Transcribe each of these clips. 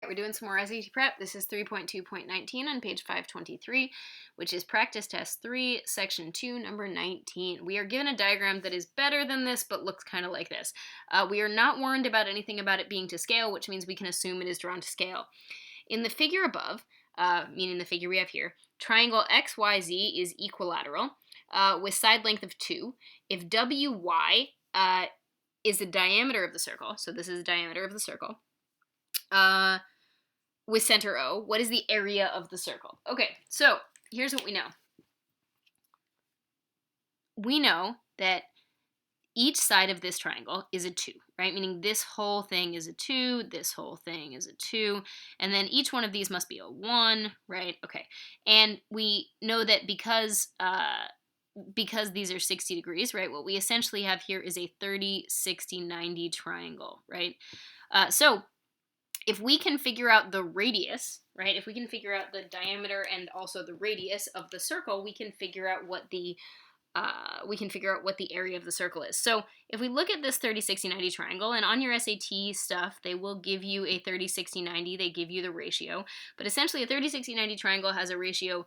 We're doing some more SAT prep. This is 3.2.19 on page 523, which is practice test 3, section 2, number 19. We are given a diagram that is better than this, but looks kind of like this. We are not warned about anything about it being to scale, which means we can assume it is drawn to scale. In the figure above, meaning the figure we have here, triangle XYZ is equilateral with side length of 2. If WY is the diameter of the circle, so this is the diameter of the circle, with center O, what is the area of the circle? Okay, so here's what we know. We know that each side of this triangle is a 2, right? Meaning this whole thing is a 2, this whole thing is a 2, and then each one of these must be a 1, right? Okay, and we know that because these are 60 degrees, right, what we essentially have here is a 30, 60, 90 triangle, right? So if we can figure out the radius, right, if we can figure out the diameter and also the radius of the circle, we can figure out what the area of the circle is. So if we look at this 30, 60, 90 triangle, and on your SAT stuff, they will give you a 30, 60, 90. They give you the ratio. But essentially, a 30, 60, 90 triangle has a ratio.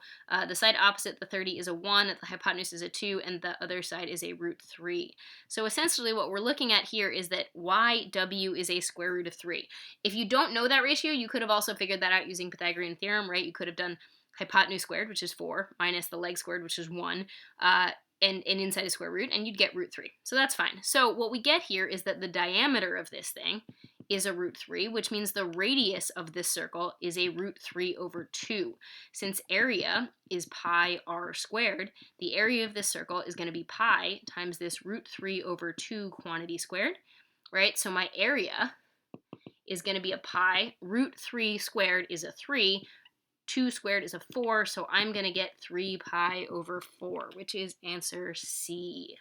The side opposite the 30 is a 1, the hypotenuse is a 2, and the other side is a root 3. So essentially, what we're looking at here is that YW is a square root of 3. If you don't know that ratio, you could have also figured that out using Pythagorean theorem, right? You could have done hypotenuse squared, which is 4, minus the leg squared, which is 1, and inside a square root, and you'd get root 3. So that's fine. So what we get here is that the diameter of this thing is a root 3, which means the radius of this circle is a root 3 over 2. Since area is pi r squared, the area of this circle is going to be pi times this root 3 over 2 quantity squared, right? So my area is going to be a pi. Root 3 squared is a 3. 2 squared is a 4, so I'm going to get 3 pi over 4, which is answer C.